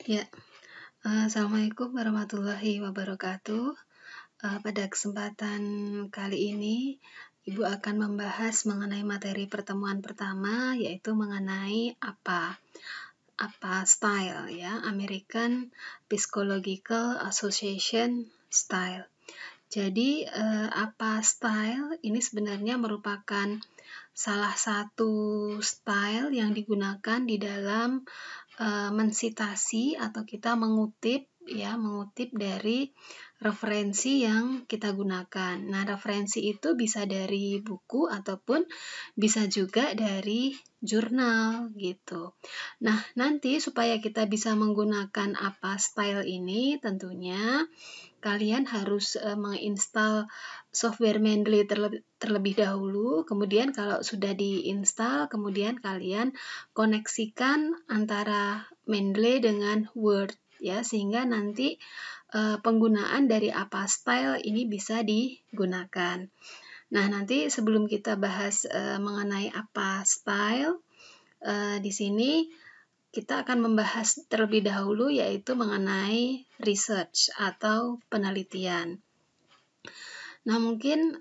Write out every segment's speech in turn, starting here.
Ya, Assalamualaikum warahmatullahi wabarakatuh. Pada kesempatan kali ini, Ibu akan membahas mengenai materi pertemuan pertama, yaitu mengenai apa style ya, American Psychological Association Style. Jadi, apa style ini sebenarnya merupakan salah satu style yang digunakan di dalam mensitasi atau kita mengutip dari referensi yang kita gunakan. Nah, referensi itu bisa dari buku ataupun bisa juga dari jurnal gitu. Nah, nanti supaya kita bisa menggunakan apa style ini, tentunya kalian harus menginstal software Mendeley terlebih dahulu. Kemudian kalau sudah diinstal, kemudian kalian koneksikan antara Mendeley dengan Word ya, sehingga nanti penggunaan dari apa style ini bisa digunakan. Nah, nanti sebelum kita bahas mengenai apa style, di sini kita akan membahas terlebih dahulu yaitu mengenai research atau penelitian. Nah, mungkin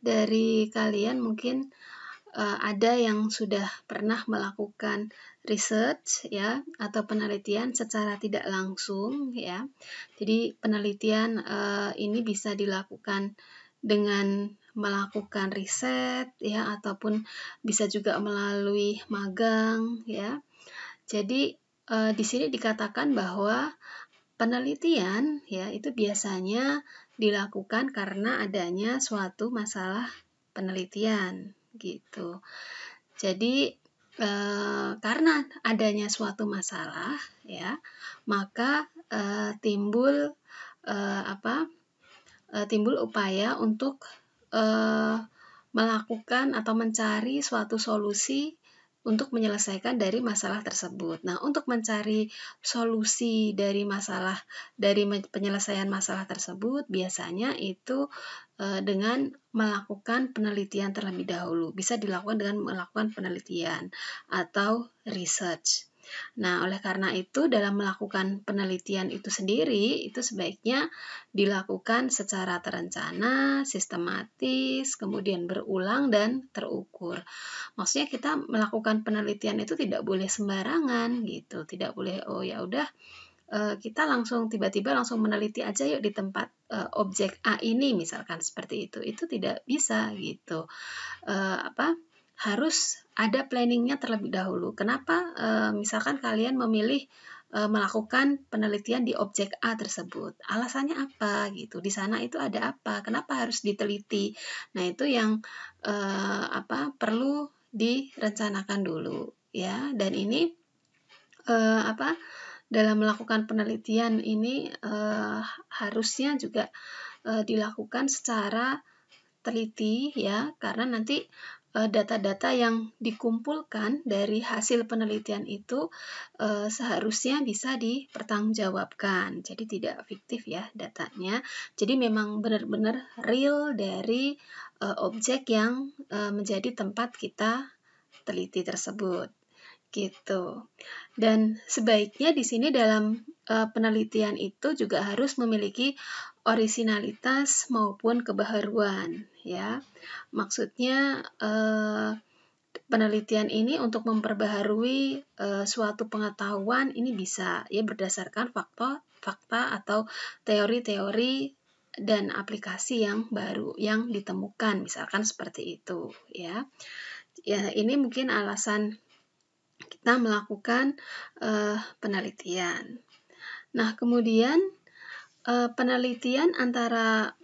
dari kalian mungkin ada yang sudah pernah melakukan research ya atau penelitian secara tidak langsung ya. Jadi penelitian ini bisa dilakukan dengan melakukan riset ya ataupun bisa juga melalui magang ya. Jadi di sini dikatakan bahwa penelitian ya itu biasanya dilakukan karena adanya suatu masalah penelitian gitu. Jadi karena adanya suatu masalah ya, maka timbul upaya untuk melakukan atau mencari suatu solusi untuk menyelesaikan dari masalah tersebut. Nah, untuk mencari solusi dari penyelesaian masalah tersebut biasanya itu dengan melakukan penelitian terlebih dahulu. Bisa dilakukan dengan melakukan penelitian atau research. Nah, oleh karena itu dalam melakukan penelitian itu sendiri, itu sebaiknya dilakukan secara terencana, sistematis, kemudian berulang dan terukur. Maksudnya kita melakukan penelitian itu tidak boleh sembarangan gitu, tidak boleh ya udah kita tiba-tiba langsung meneliti aja yuk di tempat objek A ini misalkan seperti itu tidak bisa gitu. Harus ada planningnya terlebih dahulu. Kenapa misalkan kalian memilih melakukan penelitian di objek A tersebut? Alasannya apa gitu? Di sana itu ada apa? Kenapa harus diteliti? Nah, itu yang perlu direncanakan dulu ya. Dan ini dalam melakukan penelitian ini harusnya juga dilakukan secara teliti ya, karena nanti data-data yang dikumpulkan dari hasil penelitian itu seharusnya bisa dipertanggungjawabkan. Jadi tidak fiktif ya datanya. Jadi memang benar-benar real dari objek yang menjadi tempat kita teliti tersebut. Gitu. Dan sebaiknya di sini dalam penelitian itu juga harus memiliki orisinalitas maupun kebaharuan ya. Maksudnya penelitian ini untuk memperbaharui suatu pengetahuan ini bisa ya berdasarkan fakta atau teori-teori dan aplikasi yang baru yang ditemukan, misalkan seperti itu ya. Ya, ini mungkin alasan kita melakukan penelitian. Nah, kemudian penelitian antara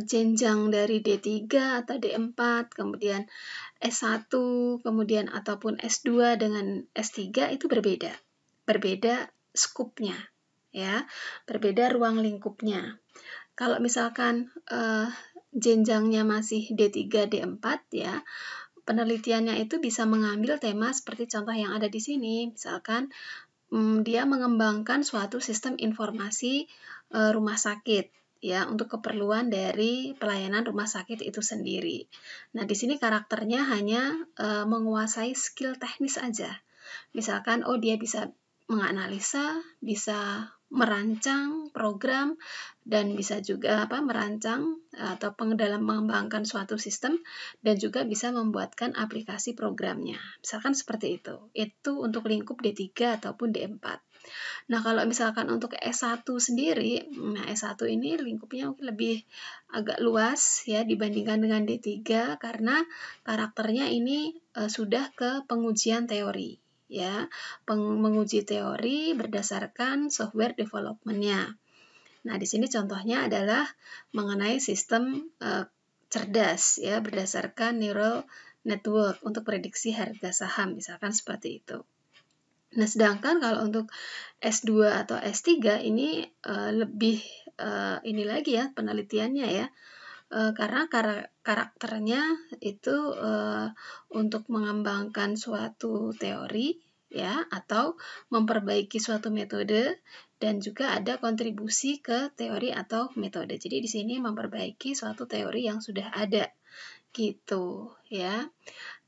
jenjang dari D3 atau D4, kemudian S1, kemudian ataupun S2 dengan S3 itu berbeda. Berbeda skupnya, ya. Berbeda ruang lingkupnya. Kalau misalkan jenjangnya masih D3, D4 ya, penelitiannya itu bisa mengambil tema seperti contoh yang ada di sini. Misalkan dia mengembangkan suatu sistem informasi rumah sakit ya untuk keperluan dari pelayanan rumah sakit itu sendiri. Nah, di sini karakternya hanya menguasai skill teknis aja. Misalkan dia bisa menganalisa, bisa merancang program, dan bisa juga merancang atau dalam mengembangkan suatu sistem, dan juga bisa membuatkan aplikasi programnya. Misalkan seperti itu. Itu untuk lingkup D3 ataupun D4. Nah, kalau misalkan untuk S1 sendiri, nah S1 ini lingkupnya mungkin lebih agak luas ya dibandingkan dengan D3 karena karakternya ini sudah ke pengujian teori ya, menguji teori berdasarkan software development-nya. Nah, di sini contohnya adalah mengenai sistem cerdas ya berdasarkan neural network untuk prediksi harga saham, misalkan seperti itu. Nah, sedangkan kalau untuk S2 atau S3 ini lebih ini lagi ya penelitiannya ya. Karena karakternya itu untuk mengembangkan suatu teori ya atau memperbaiki suatu metode dan juga ada kontribusi ke teori atau metode. Jadi di sini memperbaiki suatu teori yang sudah ada gitu ya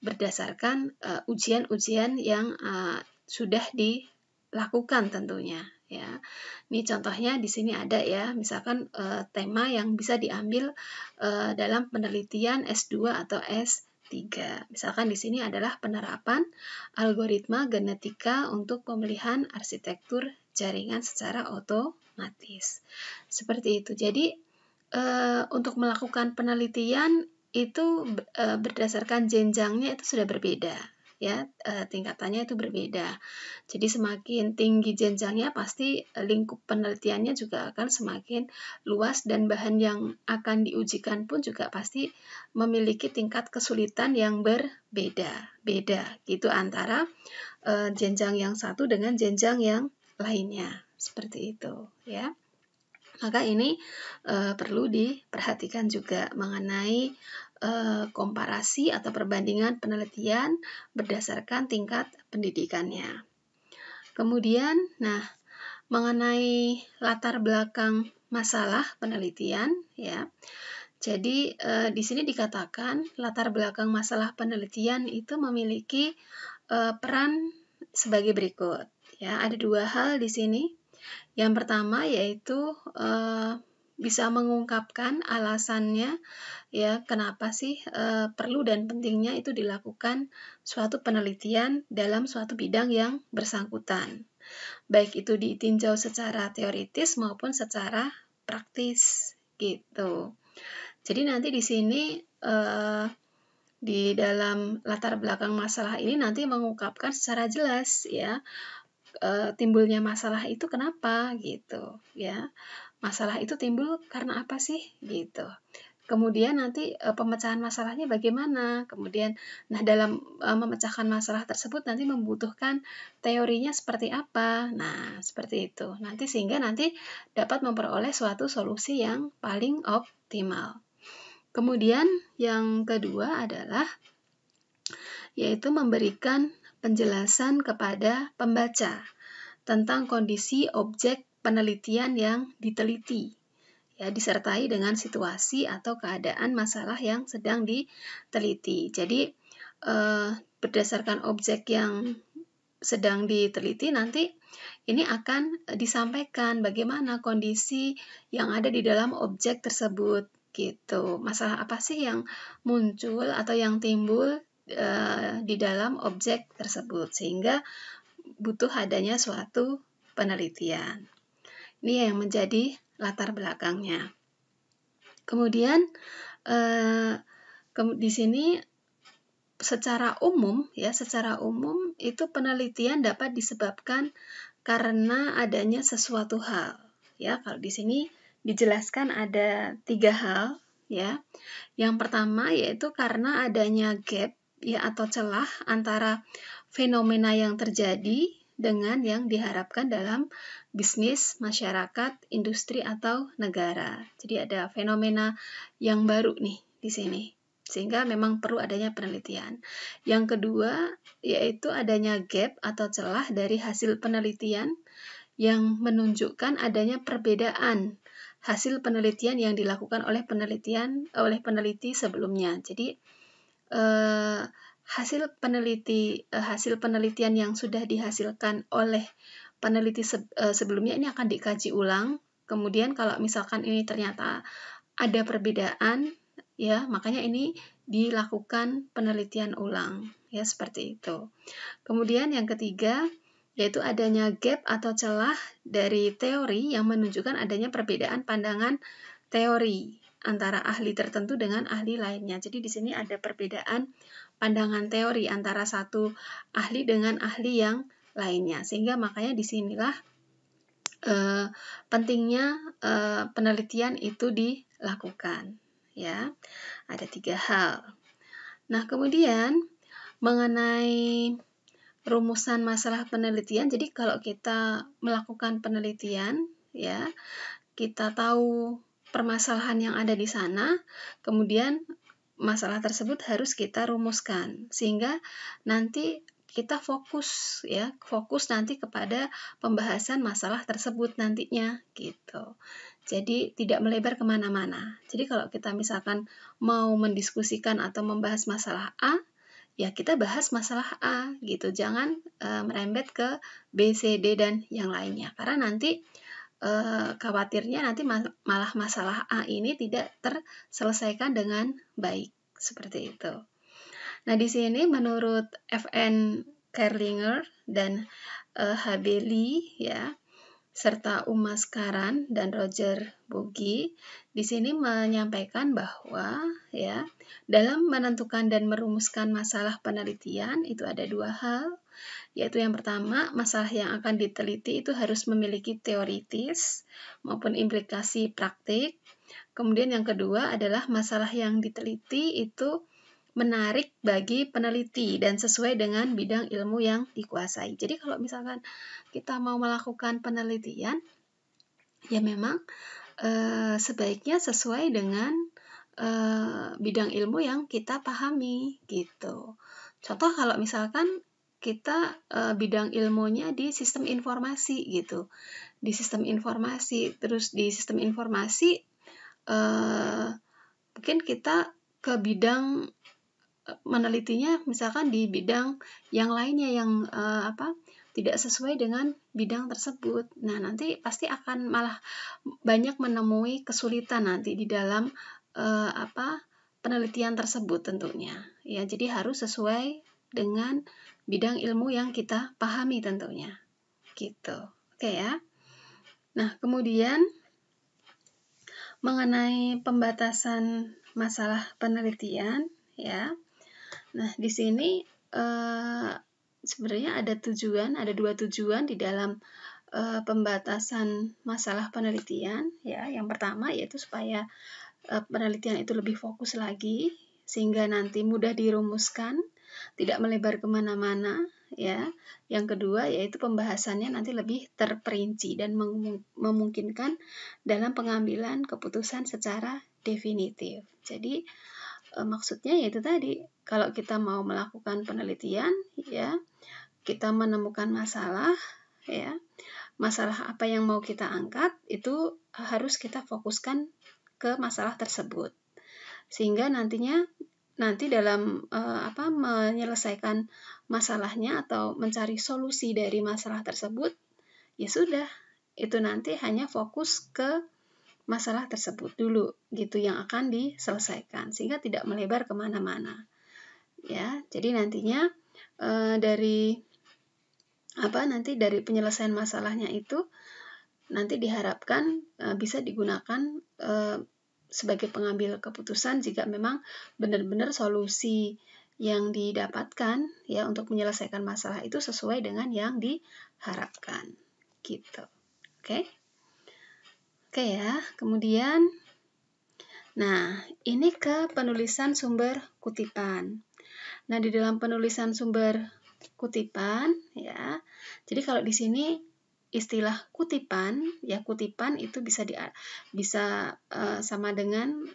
berdasarkan ujian-ujian yang sudah dilakukan tentunya ya. Ini contohnya di sini ada ya, misalkan tema yang bisa diambil dalam penelitian S2 atau S3. Misalkan di sini adalah penerapan algoritma genetika untuk pemilihan arsitektur jaringan secara otomatis. Seperti itu. Jadi untuk melakukan penelitian itu berdasarkan jenjangnya itu sudah berbeda ya, tingkatannya itu berbeda. Jadi semakin tinggi jenjangnya pasti lingkup penelitiannya juga akan semakin luas dan bahan yang akan diujikan pun juga pasti memiliki tingkat kesulitan yang berbeda gitu antara jenjang yang satu dengan jenjang yang lainnya seperti itu ya. Maka ini perlu diperhatikan juga mengenai komparasi atau perbandingan penelitian berdasarkan tingkat pendidikannya. Kemudian, mengenai latar belakang masalah penelitian, ya. Jadi di sini dikatakan latar belakang masalah penelitian itu memiliki peran sebagai berikut. Ya, ada dua hal di sini. Yang pertama yaitu bisa mengungkapkan alasannya ya kenapa sih perlu dan pentingnya itu dilakukan suatu penelitian dalam suatu bidang yang bersangkutan. Baik itu ditinjau secara teoritis maupun secara praktis gitu. Jadi nanti di sini di dalam latar belakang masalah ini nanti mengungkapkan secara jelas ya timbulnya masalah itu kenapa gitu ya. Masalah itu timbul karena apa sih gitu. Kemudian nanti pemecahan masalahnya bagaimana. Kemudian dalam memecahkan masalah tersebut nanti membutuhkan teorinya seperti apa. Nah, seperti itu. Nanti sehingga nanti dapat memperoleh suatu solusi yang paling optimal. Kemudian yang kedua adalah yaitu memberikan penjelasan kepada pembaca tentang kondisi objek penelitian yang diteliti, ya, disertai dengan situasi atau keadaan masalah yang sedang diteliti. Jadi, berdasarkan objek yang sedang diteliti nanti ini akan disampaikan bagaimana kondisi yang ada di dalam objek tersebut, gitu. Masalah apa sih yang muncul atau yang timbul di dalam objek tersebut, sehingga butuh adanya suatu penelitian. Ini yang menjadi latar belakangnya. Kemudian di sini secara umum itu penelitian dapat disebabkan karena adanya sesuatu hal. Ya, kalau di sini dijelaskan ada 3 hal. Ya, yang pertama yaitu karena adanya gap ya atau celah antara fenomena yang terjadi dengan yang diharapkan dalam bisnis, masyarakat, industri, atau negara. Jadi ada fenomena yang baru nih di sini, sehingga memang perlu adanya penelitian. Yang kedua, yaitu adanya gap atau celah dari hasil penelitian yang menunjukkan adanya perbedaan hasil penelitian yang dilakukan oleh peneliti sebelumnya. Jadi hasil penelitian yang sudah dihasilkan oleh peneliti sebelumnya ini akan dikaji ulang. Kemudian kalau misalkan ini ternyata ada perbedaan, ya makanya ini dilakukan penelitian ulang, ya seperti itu. Kemudian yang ketiga yaitu adanya gap atau celah dari teori yang menunjukkan adanya perbedaan pandangan teori antara ahli tertentu dengan ahli lainnya. Jadi di sini ada perbedaan pandangan teori antara satu ahli dengan ahli yang lainnya. Sehingga makanya disinilah pentingnya penelitian itu dilakukan. Ya, ada 3 hal. Nah, kemudian mengenai rumusan masalah penelitian, jadi kalau kita melakukan penelitian, ya, kita tahu permasalahan yang ada di sana, kemudian masalah tersebut harus kita rumuskan, sehingga nanti kita fokus nanti kepada pembahasan masalah tersebut nantinya, gitu. Jadi tidak melebar kemana-mana. Jadi kalau kita misalkan mau mendiskusikan atau membahas masalah A, ya kita bahas masalah A gitu, jangan merembet ke B, C, D dan yang lainnya, karena nanti khawatirnya nanti malah masalah A ini tidak terselesaikan dengan baik, seperti itu. Nah, di sini menurut F.N. Kerlinger dan H.B. Lee, ya, serta Umas Karan dan Roger Bogi di sini menyampaikan bahwa ya dalam menentukan dan merumuskan masalah penelitian itu ada 2 hal, yaitu yang pertama, masalah yang akan diteliti itu harus memiliki teoritis maupun implikasi praktik. Kemudian yang kedua adalah masalah yang diteliti itu menarik bagi peneliti dan sesuai dengan bidang ilmu yang dikuasai. Jadi kalau misalkan kita mau melakukan penelitian, ya memang sebaiknya sesuai dengan bidang ilmu yang kita pahami gitu. Contoh kalau misalkan kita bidang ilmunya di sistem informasi gitu. Di sistem informasi, terus di sistem informasi mungkin kita ke bidang menelitinya misalkan di bidang yang lainnya yang tidak sesuai dengan bidang tersebut. Nah, nanti pasti akan malah banyak menemui kesulitan nanti di dalam penelitian tersebut tentunya. Ya, jadi harus sesuai dengan bidang ilmu yang kita pahami tentunya. Gitu. Oke ya. Nah, kemudian mengenai pembatasan masalah penelitian, ya. Nah, di sini sebenarnya ada 2 tujuan di dalam pembatasan masalah penelitian, ya. Yang pertama yaitu supaya penelitian itu lebih fokus lagi, sehingga nanti mudah dirumuskan, tidak melebar kemana-mana, ya. Yang kedua yaitu pembahasannya nanti lebih terperinci dan memungkinkan dalam pengambilan keputusan secara definitif. Jadi maksudnya yaitu tadi, kalau kita mau melakukan penelitian, ya, kita menemukan masalah, ya, masalah apa yang mau kita angkat, itu harus kita fokuskan ke masalah tersebut. Sehingga nanti dalam menyelesaikan masalahnya atau mencari solusi dari masalah tersebut, ya sudah, itu nanti hanya fokus ke masalah tersebut dulu gitu yang akan diselesaikan, sehingga tidak melebar kemana-mana, ya. Jadi nantinya dari penyelesaian masalahnya itu nanti diharapkan bisa digunakan sebagai pengambil keputusan jika memang benar-benar solusi yang didapatkan ya untuk menyelesaikan masalah itu sesuai dengan yang diharapkan gitu. Oke ya, kemudian nah, ini ke penulisan sumber kutipan. Nah, di dalam penulisan sumber kutipan ya. Jadi kalau di sini istilah kutipan, ya kutipan itu bisa sama dengan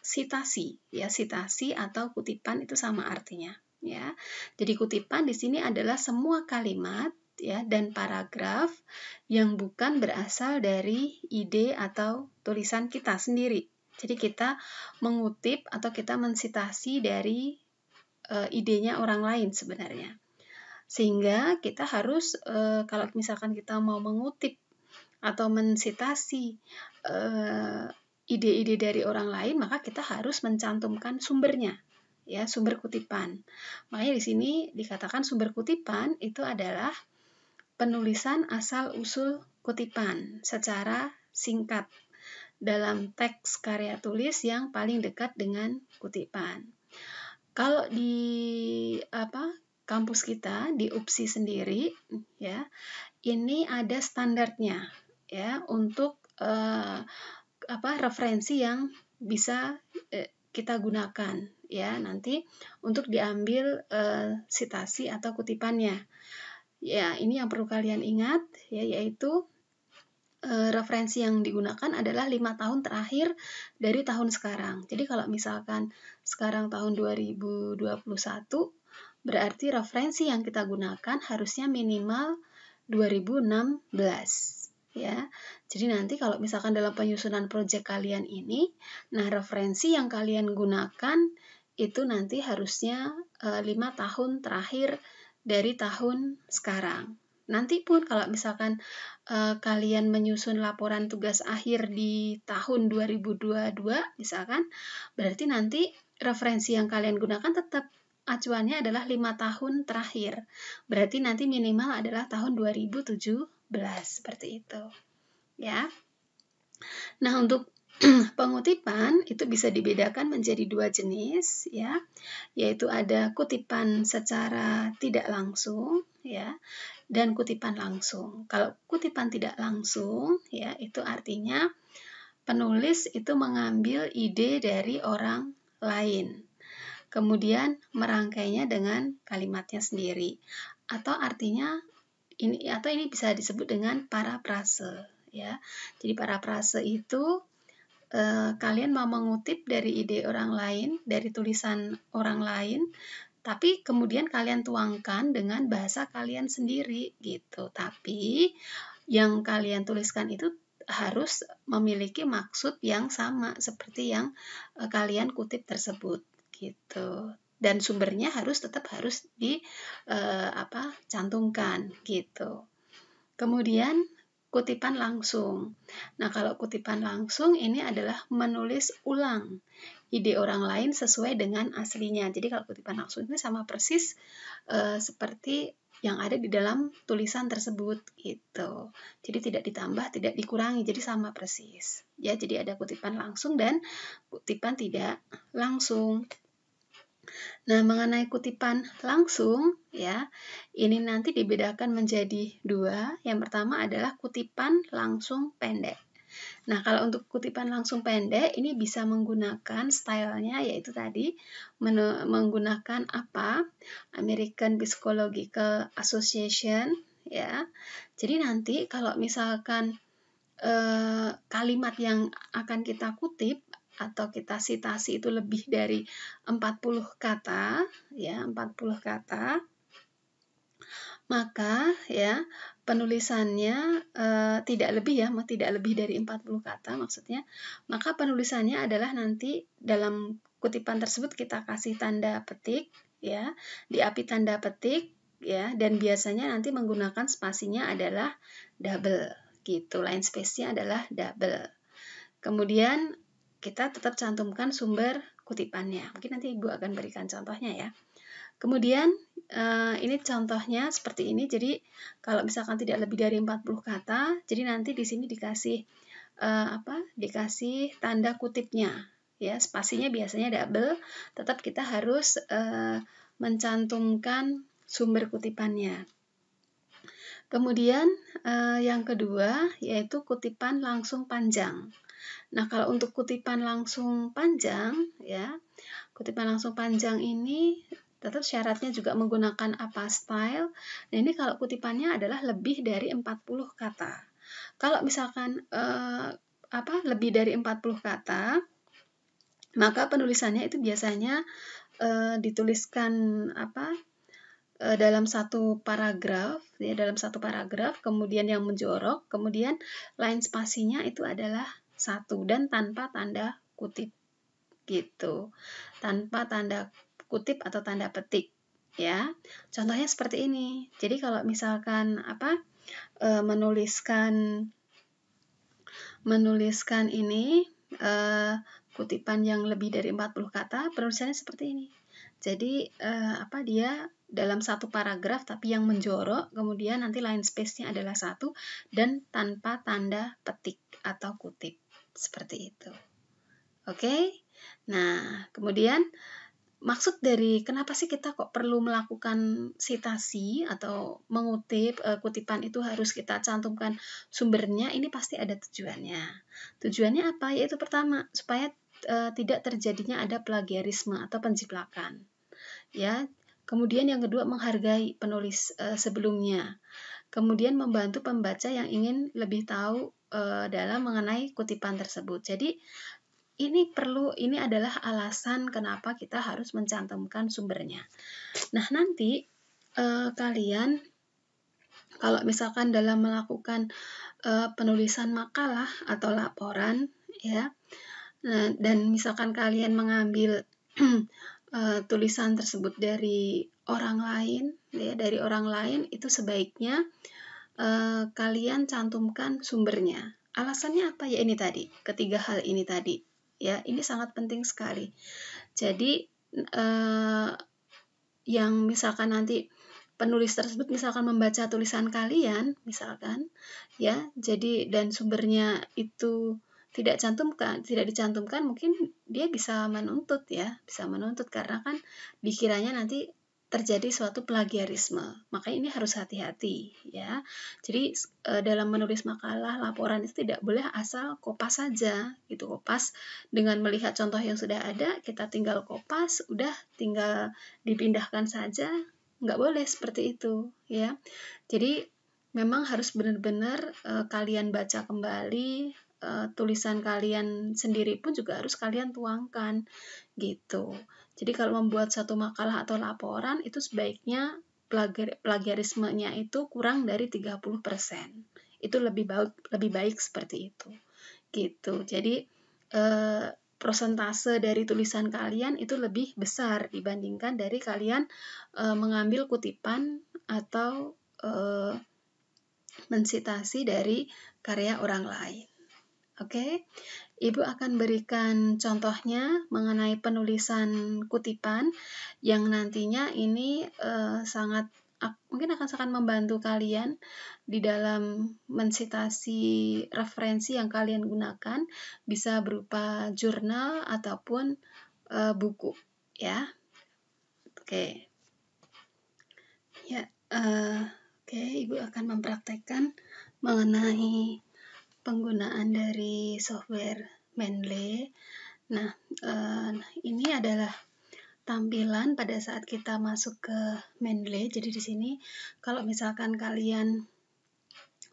sitasi, ya sitasi atau kutipan itu sama artinya, ya. Jadi kutipan di sini adalah semua kalimat ya dan paragraf yang bukan berasal dari ide atau tulisan kita sendiri. Jadi kita mengutip atau kita mensitasi dari idenya orang lain sebenarnya. Sehingga kita harus kalau misalkan kita mau mengutip atau mensitasi ide-ide dari orang lain, maka kita harus mencantumkan sumbernya, ya, sumber kutipan. Makanya di sini dikatakan sumber kutipan itu adalah penulisan asal-usul kutipan secara singkat dalam teks karya tulis yang paling dekat dengan kutipan. Kalau di kampus kita di UPSI sendiri, ya, ini ada standarnya, ya, untuk referensi yang bisa kita gunakan, ya, nanti untuk diambil sitasi atau kutipannya. Ya, ini yang perlu kalian ingat, ya, yaitu referensi yang digunakan adalah 5 tahun terakhir dari tahun sekarang. Jadi kalau misalkan sekarang tahun 2021, berarti referensi yang kita gunakan harusnya minimal 2016. Ya, jadi nanti kalau misalkan dalam penyusunan proyek kalian ini, nah referensi yang kalian gunakan itu nanti harusnya 5 tahun terakhir dari tahun sekarang. Nanti pun kalau misalkan kalian menyusun laporan tugas akhir di tahun 2022 misalkan, berarti nanti referensi yang kalian gunakan tetap acuannya adalah 5 tahun terakhir. Berarti nanti minimal adalah tahun 2017, seperti itu. Ya. Nah, untuk pengutipan itu bisa dibedakan menjadi 2 jenis, ya, yaitu ada kutipan secara tidak langsung, ya, dan kutipan langsung. Kalau kutipan tidak langsung, ya, itu artinya penulis itu mengambil ide dari orang lain, kemudian merangkainya dengan kalimatnya sendiri, atau artinya ini bisa disebut dengan parafrase, ya. Jadi parafrase itu kalian mau mengutip dari ide orang lain, dari tulisan orang lain, tapi kemudian kalian tuangkan dengan bahasa kalian sendiri gitu. Tapi yang kalian tuliskan itu harus memiliki maksud yang sama seperti yang kalian kutip tersebut gitu. Dan sumbernya tetap harus cantumkan gitu. Kemudian kutipan langsung. Nah, kalau kutipan langsung ini adalah menulis ulang ide orang lain sesuai dengan aslinya. Jadi kalau kutipan langsung ini sama persis seperti yang ada di dalam tulisan tersebut gitu. Jadi tidak ditambah, tidak dikurangi, jadi sama persis. Ya, jadi ada kutipan langsung dan kutipan tidak langsung. Nah, mengenai kutipan langsung, ya, ini nanti dibedakan menjadi 2. Yang pertama adalah kutipan langsung pendek. Nah, kalau untuk kutipan langsung pendek, ini bisa menggunakan stylenya, yaitu tadi menggunakan American Psychological Association, ya. Jadi nanti kalau misalkan kalimat yang akan kita kutip atau kita sitasi itu lebih dari 40 kata, ya, 40 kata, maka ya penulisannya tidak lebih dari 40 kata maksudnya, maka penulisannya adalah nanti dalam kutipan tersebut kita kasih tanda petik, ya, diapi tanda petik, ya, dan biasanya nanti menggunakan spasinya adalah double gitu, line space-nya adalah double. Kemudian kita tetap cantumkan sumber kutipannya. Mungkin nanti Ibu akan berikan contohnya ya. Kemudian ini contohnya seperti ini. Jadi kalau misalkan tidak lebih dari 40 kata, jadi nanti di sini dikasih dikasih tanda kutipnya. Ya, spasinya biasanya double, tetap kita harus mencantumkan sumber kutipannya. Kemudian yang kedua yaitu kutipan langsung panjang. Nah, kalau untuk kutipan langsung panjang, ya, kutipan langsung panjang ini tetap syaratnya juga menggunakan style. Nah, ini kalau kutipannya adalah lebih dari 40 kata. Kalau misalkan lebih dari 40 kata, maka penulisannya itu biasanya dituliskan dalam satu paragraf, ya, dalam satu paragraf, kemudian yang menjorok, kemudian line spasinya itu adalah 1 dan tanpa tanda kutip gitu, tanpa tanda kutip atau tanda petik ya. Contohnya seperti ini. Jadi kalau misalkan menuliskan ini kutipan yang lebih dari 40 kata, penulisannya seperti ini. Jadi dia dalam satu paragraf tapi yang menjorok, kemudian nanti line space-nya adalah 1 dan tanpa tanda petik atau kutip. Seperti itu. Oke? Nah, kemudian maksud dari kenapa sih kita kok perlu melakukan sitasi atau mengutip kutipan itu harus kita cantumkan sumbernya, ini pasti ada tujuannya. Tujuannya apa? Yaitu pertama, supaya tidak terjadinya ada plagiarisme atau penjiplakan. Ya. Kemudian yang kedua, menghargai penulis sebelumnya. Kemudian membantu pembaca yang ingin lebih tahu dalam mengenai kutipan tersebut. Jadi ini adalah alasan kenapa kita harus mencantumkan sumbernya. Nah, nanti kalian kalau misalkan dalam melakukan penulisan makalah atau laporan, ya, dan misalkan kalian mengambil tulisan tersebut dari orang lain, ya, dari orang lain, itu sebaiknya kalian cantumkan sumbernya. Alasannya apa? Ya ini tadi, ketiga hal ini tadi. Ya, ini sangat penting sekali. Jadi yang misalkan nanti penulis tersebut misalkan membaca tulisan kalian, misalkan, ya, jadi dan sumbernya itu tidak dicantumkan, mungkin dia bisa menuntut karena kan dikiranya nanti terjadi suatu plagiarisme. Makanya ini harus hati-hati, ya. Jadi dalam menulis makalah, laporan itu tidak boleh asal kopas saja, gitu. Kopas dengan melihat contoh yang sudah ada, kita tinggal kopas, udah tinggal dipindahkan saja, nggak boleh seperti itu, ya. Jadi memang harus benar-benar kalian baca kembali, tulisan kalian sendiri pun juga harus kalian tuangkan, gitu. Jadi kalau membuat satu makalah atau laporan itu sebaiknya plagiarismenya itu kurang dari 30%. Itu lebih baik seperti itu. Gitu. Jadi persentase dari tulisan kalian itu lebih besar dibandingkan dari kalian mengambil kutipan atau mensitasi dari karya orang lain. Oke, Ibu akan berikan contohnya mengenai penulisan kutipan yang nantinya ini mungkin akan sangat membantu kalian di dalam mensitasi referensi yang kalian gunakan, bisa berupa jurnal ataupun buku, ya. Oke. Ya, Ibu akan mempraktekkan mengenai penggunaan dari software Mendeley. Nah, ini adalah tampilan pada saat kita masuk ke Mendeley. Jadi di sini kalau misalkan kalian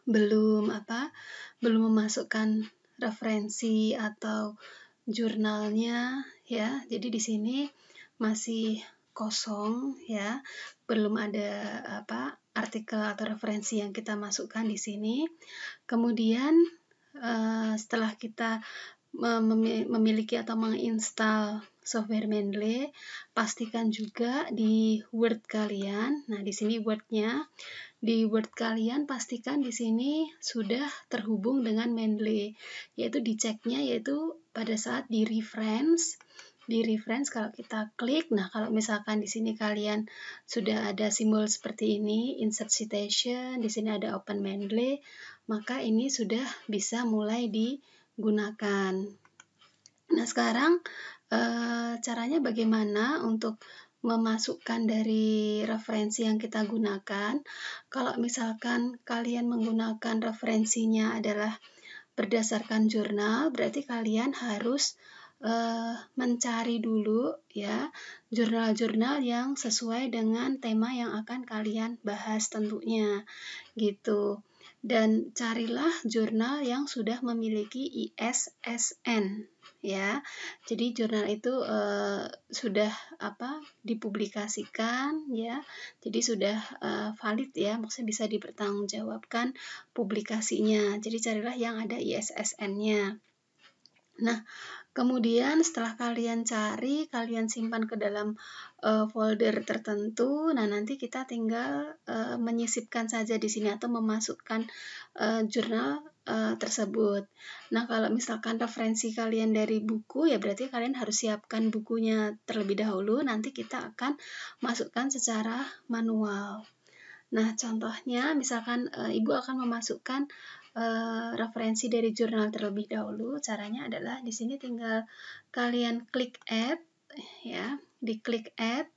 belum memasukkan referensi atau jurnalnya, ya. Jadi di sini masih kosong, ya. Belum ada artikel atau referensi yang kita masukkan di sini. Kemudian setelah kita memiliki atau menginstal software Mendeley, pastikan juga di Word kalian. Nah, di sini Word-nya, di Word kalian pastikan di sini sudah terhubung dengan Mendeley, yaitu diceknya yaitu pada saat di reference kalau kita klik. Nah, kalau misalkan di sini kalian sudah ada simbol seperti ini, insert citation, di sini ada open Mendeley, maka ini sudah bisa mulai digunakan. Nah, sekarang caranya bagaimana untuk memasukkan dari referensi yang kita gunakan. Kalau misalkan kalian menggunakan referensinya adalah berdasarkan jurnal, berarti kalian harus mencari dulu, ya, jurnal-jurnal yang sesuai dengan tema yang akan kalian bahas tentunya, gitu. Dan carilah jurnal yang sudah memiliki ISSN, ya. Jadi jurnal itu sudah dipublikasikan, ya. Jadi sudah valid, ya, maksudnya bisa dipertanggungjawabkan publikasinya. Jadi carilah yang ada ISSN-nya. Nah, Kemudian setelah kalian cari, kalian simpan ke dalam folder tertentu. Nah, nanti kita tinggal menyisipkan saja di sini atau memasukkan jurnal tersebut. Nah, kalau misalkan referensi kalian dari buku, ya berarti kalian harus siapkan bukunya terlebih dahulu. Nanti kita akan masukkan secara manual. Nah, contohnya misalkan Ibu akan memasukkan referensi dari jurnal terlebih dahulu. Caranya adalah di sini tinggal kalian klik add, ya, diklik add.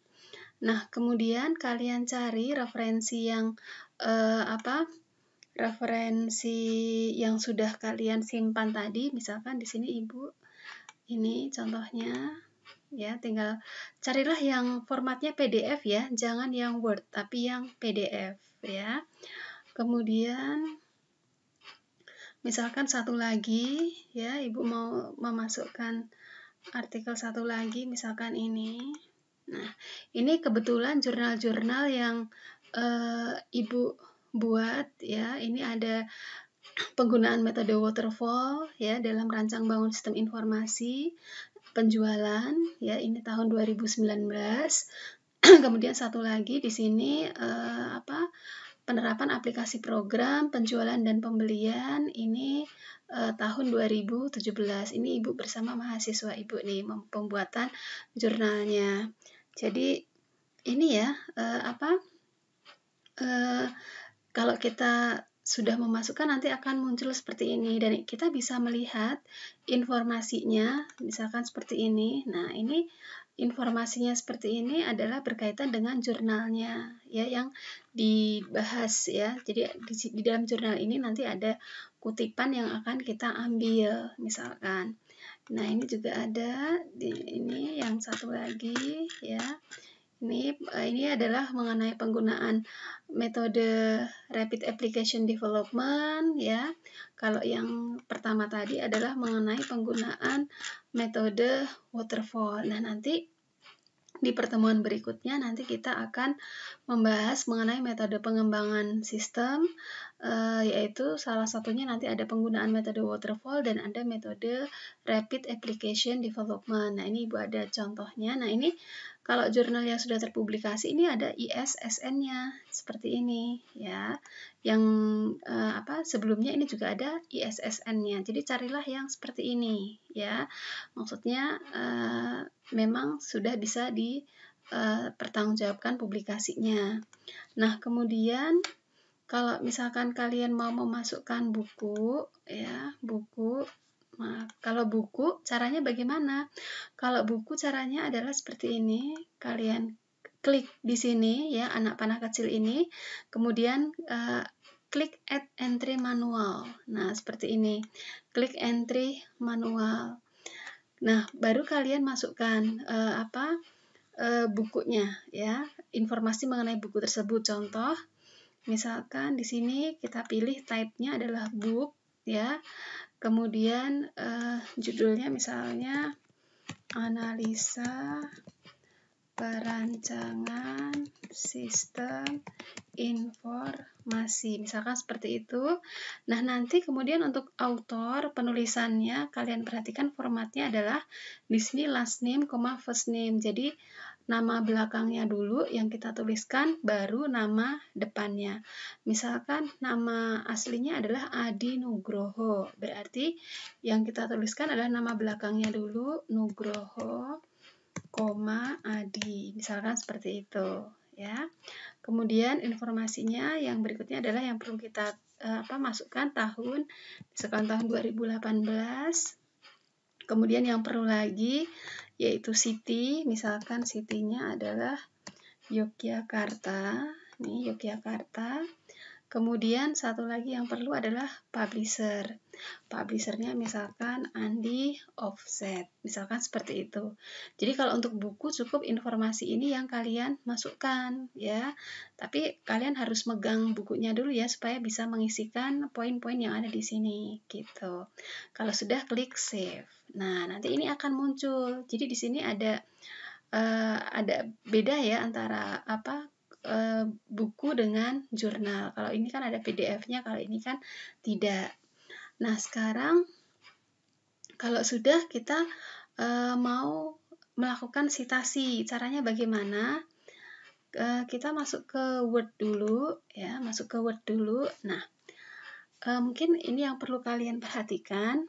Nah, kemudian kalian cari referensi yang referensi yang sudah kalian simpan tadi. Misalkan di sini Ibu, ini contohnya. Ya, tinggal carilah yang formatnya PDF ya, jangan yang Word, tapi yang PDF ya. Kemudian misalkan satu lagi ya, Ibu mau memasukkan artikel satu lagi, misalkan ini. Nah, ini kebetulan jurnal-jurnal yang Ibu buat ya. Ini ada penggunaan metode waterfall ya dalam rancang bangun sistem informasi penjualan ya, ini tahun 2019. Kemudian satu lagi di sini penerapan aplikasi program penjualan dan pembelian ini tahun 2017. Ini Ibu bersama mahasiswa Ibu nih pembuatan jurnalnya. Jadi ini ya kalau kita sudah memasukkan nanti akan muncul seperti ini dan kita bisa melihat informasinya misalkan seperti ini. Nah, ini informasinya seperti ini adalah berkaitan dengan jurnalnya ya yang dibahas ya. Jadi di dalam jurnal ini nanti ada kutipan yang akan kita ambil misalkan. Nah, ini juga ada di ini yang satu lagi ya. Ini adalah mengenai penggunaan metode Rapid Application Development ya. Kalau yang pertama tadi adalah mengenai penggunaan metode waterfall. Nah, nanti di pertemuan berikutnya nanti kita akan membahas mengenai metode pengembangan sistem, yaitu salah satunya nanti ada penggunaan metode waterfall dan ada metode Rapid Application Development. Nah, ini Ibu ada contohnya. Nah, ini kalau jurnal yang sudah terpublikasi ini ada ISSN-nya seperti ini ya. Yang sebelumnya ini juga ada ISSN-nya. Jadi carilah yang seperti ini ya. Maksudnya memang sudah bisa dipertanggungjawabkan publikasinya. Nah, kemudian kalau misalkan kalian mau memasukkan buku ya, Nah, kalau buku caranya bagaimana? Kalau buku caranya adalah seperti ini. Kalian klik di sini ya, anak panah kecil ini. Kemudian klik add entry manual. Nah, seperti ini. Klik entry manual. Nah, baru kalian masukkan bukunya ya, informasi mengenai buku tersebut. Contoh, misalkan di sini kita pilih type-nya adalah book ya. Kemudian judulnya misalnya analisa perancangan sistem informasi, misalkan seperti itu. Nah, nanti kemudian untuk author penulisannya kalian perhatikan formatnya adalah di sini last name, first name. Jadi nama belakangnya dulu yang kita tuliskan, baru nama depannya. Misalkan nama aslinya adalah Adi Nugroho, berarti yang kita tuliskan adalah nama belakangnya dulu, Nugroho, Adi. Misalkan seperti itu ya. Kemudian informasinya yang berikutnya adalah yang perlu kita masukkan misalkan tahun 2018. Kemudian yang perlu lagi yaitu city, misalkan city-nya adalah Yogyakarta. Nih, Yogyakarta. Kemudian satu lagi yang perlu adalah publisher. Publishernya misalkan Andi Offset. Misalkan seperti itu. Jadi kalau untuk buku cukup informasi ini yang kalian masukkan ya. Tapi kalian harus megang bukunya dulu ya supaya bisa mengisikan poin-poin yang ada di sini gitu. Kalau sudah klik save. Nah, nanti ini akan muncul. Jadi di sini ada beda ya antara buku dengan jurnal. Kalau ini kan ada PDF-nya, kalau ini kan tidak. Nah, sekarang Kalau sudah kita mau melakukan citasi, caranya bagaimana? Kita masuk ke Word dulu, ya, masuk ke Word dulu. Nah, mungkin ini yang perlu kalian perhatikan.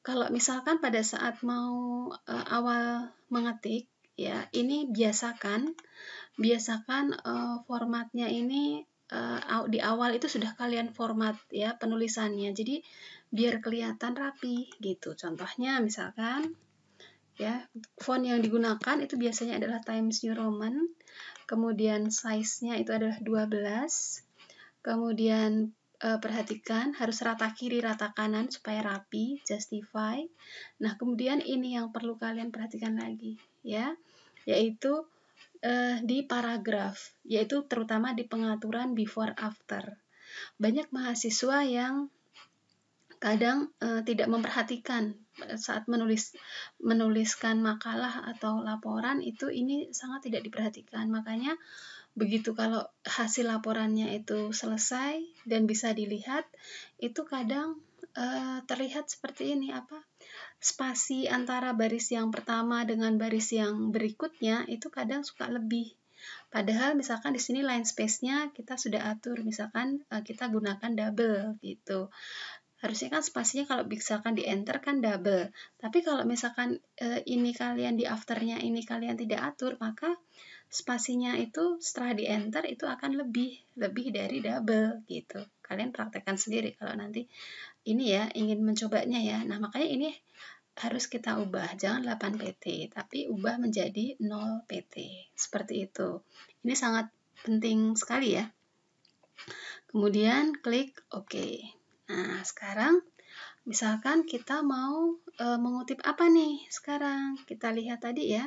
Kalau misalkan pada saat mau awal mengetik, ya, ini biasakan formatnya ini di awal itu sudah kalian format ya penulisannya. Jadi biar kelihatan rapi gitu. Contohnya misalkan ya, font yang digunakan itu biasanya adalah Times New Roman. Kemudian size-nya itu adalah 12. Kemudian perhatikan harus rata kiri rata kanan supaya rapi, justify. Nah, kemudian ini yang perlu kalian perhatikan lagi ya, yaitu di paragraf, yaitu terutama di pengaturan before after. Banyak mahasiswa yang kadang tidak memperhatikan saat menuliskan makalah atau laporan itu, ini sangat tidak diperhatikan. Makanya begitu kalau hasil laporannya itu selesai dan bisa dilihat, itu kadang terlihat seperti ini, spasi antara baris yang pertama dengan baris yang berikutnya itu kadang suka lebih. Padahal misalkan di sini line space-nya kita sudah atur, misalkan kita gunakan double gitu. Harusnya kan spasinya kalau misalkan di enter kan double. Tapi kalau misalkan ini kalian di afternya ini kalian tidak atur, maka spasinya itu setelah di enter itu akan lebih dari double gitu. Kalian praktekkan sendiri kalau nanti ini ya ingin mencobanya ya. Nah, makanya ini harus kita ubah, jangan 8 PT, tapi ubah menjadi 0 PT. Seperti itu. Ini sangat penting sekali ya. Kemudian klik OK. Nah, sekarang misalkan kita mau mengutip apa nih sekarang? Kita lihat tadi ya,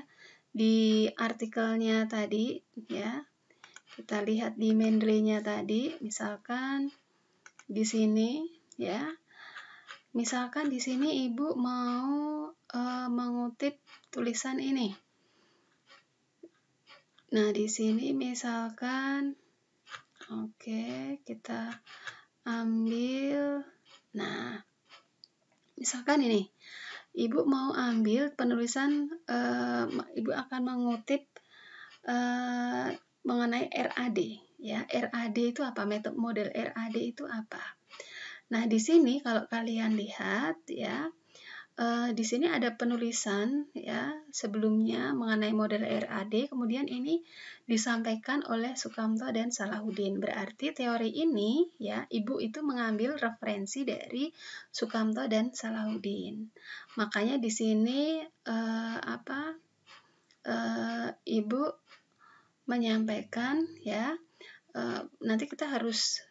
di artikelnya tadi ya. Kita lihat di Mendeley-nya tadi, misalkan di sini ya. Misalkan di sini Ibu mau mengutip tulisan ini. Nah, di sini misalkan oke, kita ambil. Nah, misalkan ini. Ibu mau ambil penulisan, Ibu akan mengutip mengenai RAD ya. RAD itu apa? Model RAD itu apa? Nah, di sini kalau kalian lihat ya, di sini ada penulisan ya sebelumnya mengenai model RAD, kemudian ini disampaikan oleh Sukamto dan Salahuddin. Berarti teori ini ya, Ibu itu mengambil referensi dari Sukamto dan Salahuddin. Makanya di sini Ibu menyampaikan ya, nanti kita harus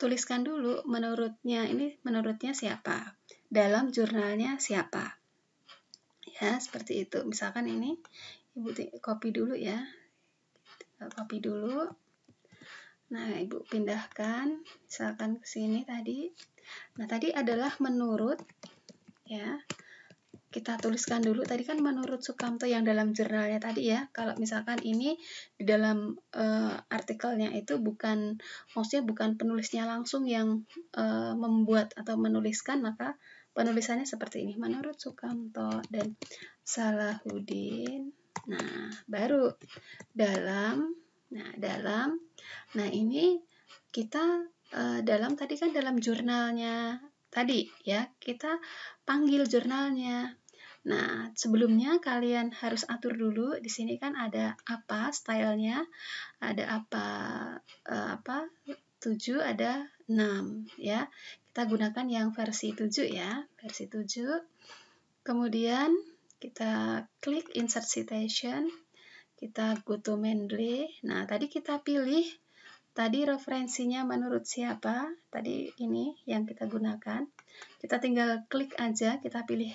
tuliskan dulu menurutnya, ini menurutnya siapa, dalam jurnalnya siapa ya, seperti itu. Misalkan ini Ibu copy dulu ya, copy dulu. Nah, Ibu pindahkan misalkan ke sini tadi. Nah, tadi adalah menurut ya, kita tuliskan dulu tadi kan menurut Sukamto yang dalam jurnalnya tadi ya. Kalau misalkan ini di dalam artikelnya itu maksudnya bukan penulisnya langsung yang membuat atau menuliskan, maka penulisannya seperti ini, menurut Sukamto dan Salahuddin. Nah, baru dalam. Nah, ini kita dalam tadi kan dalam jurnalnya tadi ya, kita panggil jurnalnya. Nah, sebelumnya kalian harus atur dulu. Di sini kan ada apa stylenya, ada apa 7, ada 6 ya. Kita gunakan yang versi 7 ya, versi 7. Kemudian kita klik insert citation. Kita go to Mendeley. Nah, tadi kita pilih tadi referensinya menurut siapa? Tadi ini yang kita gunakan. Kita tinggal klik aja, kita pilih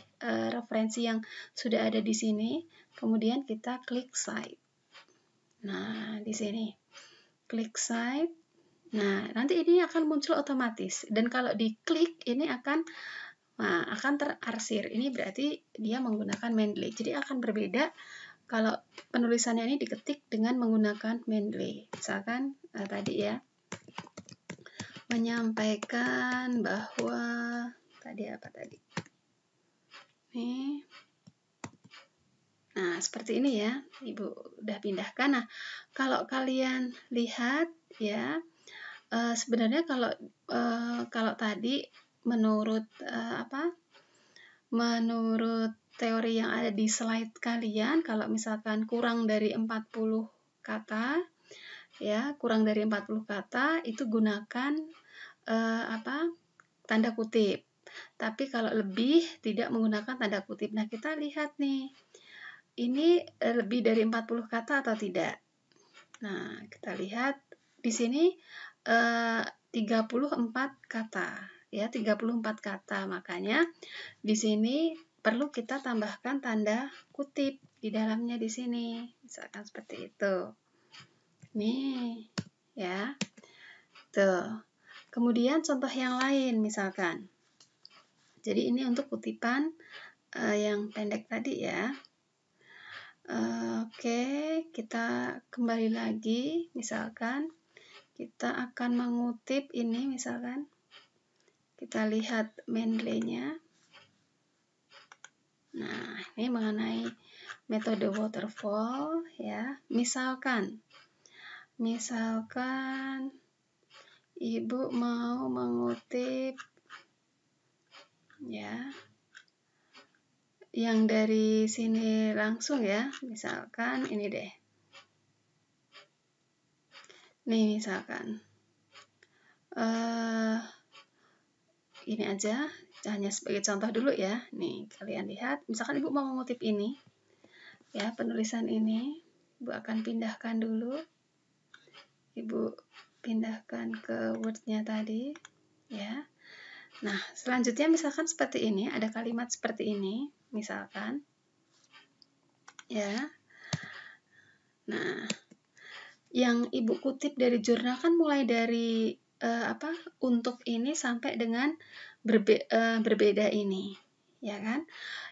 referensi yang sudah ada di sini. Kemudian kita klik cite. Nah, di sini. Klik cite. Nah, nanti ini akan muncul otomatis. Dan kalau diklik ini akan terarsir. Ini berarti dia menggunakan Mendeley. Jadi akan berbeda kalau penulisannya ini diketik dengan menggunakan Mendeley. Misalkan tadi ya, menyampaikan bahwa tadi apa tadi? Nih. Nah, seperti ini ya, Ibu udah pindahkan. Nah, kalau kalian lihat ya, sebenarnya kalau tadi menurut menurut teori yang ada di slide kalian, kalau misalkan kurang dari 40 kata, ya, kurang dari 40 kata itu gunakan tanda kutip. Tapi kalau lebih tidak menggunakan tanda kutip. Nah, kita lihat nih. Ini lebih dari 40 kata atau tidak? Nah, kita lihat di sini 34 kata, ya, 34 kata. Makanya di sini perlu kita tambahkan tanda kutip di dalamnya di sini. Misalkan seperti itu. Nih, ya. Tuh. Kemudian contoh yang lain misalkan. Jadi ini untuk kutipan yang pendek tadi ya. Oke, kita kembali lagi, misalkan kita akan mengutip ini, misalkan kita lihat Mendeley-nya. Nah, ini mengenai metode waterfall ya. Misalkan Ibu mau mengutip ya yang dari sini langsung ya, misalkan ini deh. Nih misalkan ini aja, hanya sebagai contoh dulu ya. Nih kalian lihat, misalkan Ibu mau mengutip ini ya, penulisan ini Ibu akan pindahkan dulu. Ibu pindahkan ke Word-nya tadi ya. Nah, selanjutnya misalkan seperti ini, ada kalimat seperti ini, misalkan ya. Nah, yang Ibu kutip dari jurnal kan mulai dari untuk ini sampai dengan berbeda ini, ya kan?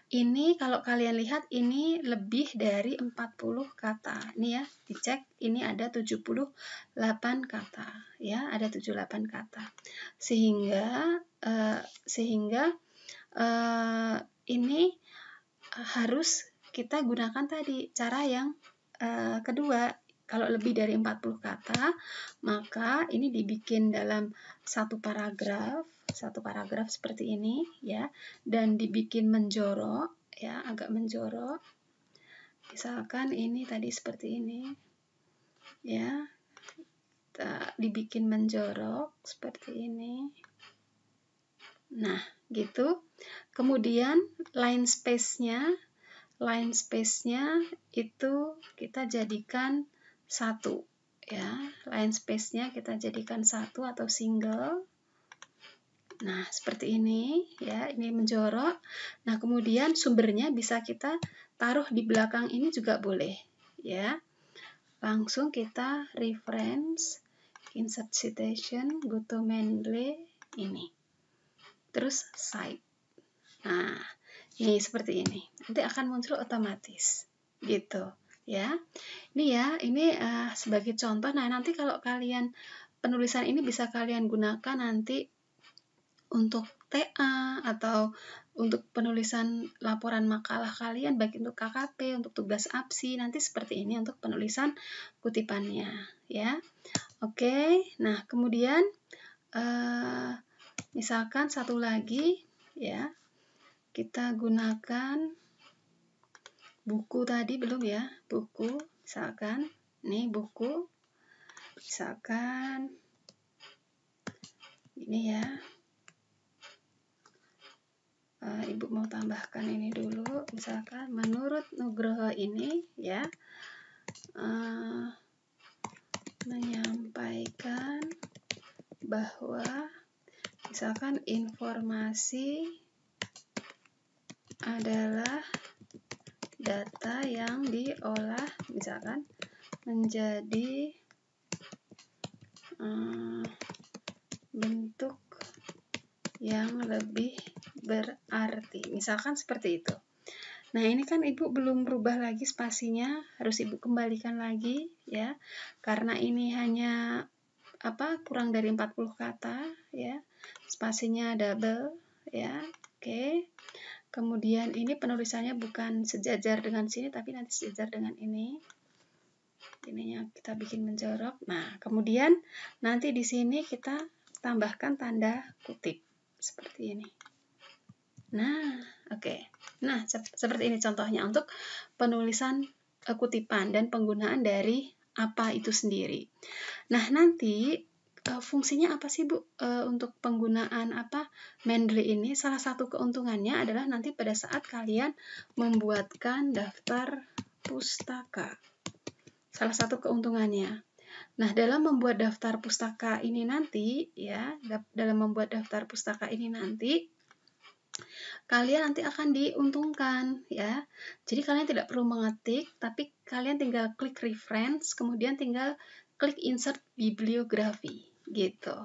Ini kalau kalian lihat ini lebih dari 40 kata. Ini ya, dicek ini ada 78 kata, ya, ada 78 kata. Sehingga ini harus kita gunakan tadi cara yang kedua. Kalau lebih dari 40 kata, maka ini dibikin dalam satu paragraf seperti ini ya, dan dibikin menjorok ya, agak menjorok. Misalkan ini tadi seperti ini ya. Kita dibikin menjorok seperti ini. Nah, gitu. Kemudian line space-nya itu kita jadikan satu ya, line space-nya kita jadikan satu atau single. Nah, seperti ini ya, ini menjorok. Nah, kemudian sumbernya bisa kita taruh di belakang ini juga boleh ya. Langsung kita reference, insert citation, go to Mendeley ini. Terus cite. Nah, ini seperti ini. Nanti akan muncul otomatis gitu. Ya, ini sebagai contoh. Nah, nanti kalau kalian penulisan ini bisa kalian gunakan nanti untuk TA atau untuk penulisan laporan makalah kalian, baik untuk KKP, untuk tugas APSI, nanti seperti ini untuk penulisan kutipannya, ya. Oke, nah kemudian misalkan satu lagi, ya, kita gunakan buku tadi belum ya, buku, misalkan, ini buku, misalkan, ini ya, Ibu mau tambahkan ini dulu, misalkan, menurut Nugroho ini, ya, menyampaikan bahwa, misalkan, informasi adalah data yang diolah misalkan menjadi bentuk yang lebih berarti, misalkan seperti itu. Nah, ini kan Ibu belum berubah lagi spasinya, harus Ibu kembalikan lagi ya, karena ini hanya kurang dari 40 kata ya, spasinya double ya. Oke. Kemudian ini penulisannya bukan sejajar dengan sini, tapi nanti sejajar dengan ini. Ininya kita bikin menjorok. Nah, kemudian nanti di sini kita tambahkan tanda kutip seperti ini. Nah, oke. Nah, seperti ini contohnya untuk penulisan kutipan dan penggunaan dari apa itu sendiri. Nah, nanti fungsinya apa sih, Bu? Untuk penggunaan Mendeley ini, salah satu keuntungannya adalah nanti pada saat kalian membuatkan daftar pustaka. Salah satu keuntungannya. Nah, dalam membuat daftar pustaka ini nanti, kalian nanti akan diuntungkan, ya. Jadi kalian tidak perlu mengetik, tapi kalian tinggal klik reference, kemudian tinggal klik insert bibliografi, gitu.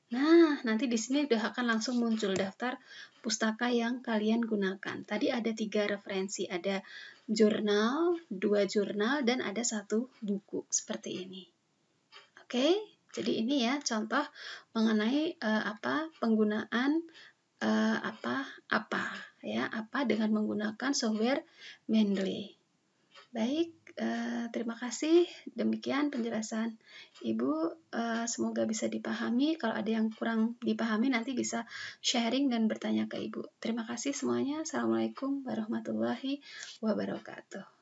Nah, nanti di sini udah akan langsung muncul daftar pustaka yang kalian gunakan. Tadi ada 3 referensi, ada jurnal, 2 jurnal, dan ada 1 buku, seperti ini. Oke, jadi ini ya contoh mengenai penggunaan apa dengan menggunakan software Mendeley. Baik, terima kasih. Demikian penjelasan Ibu. Semoga bisa dipahami. Kalau ada yang kurang dipahami nanti bisa sharing dan bertanya ke Ibu. Terima kasih semuanya. Assalamualaikum warahmatullahi wabarakatuh.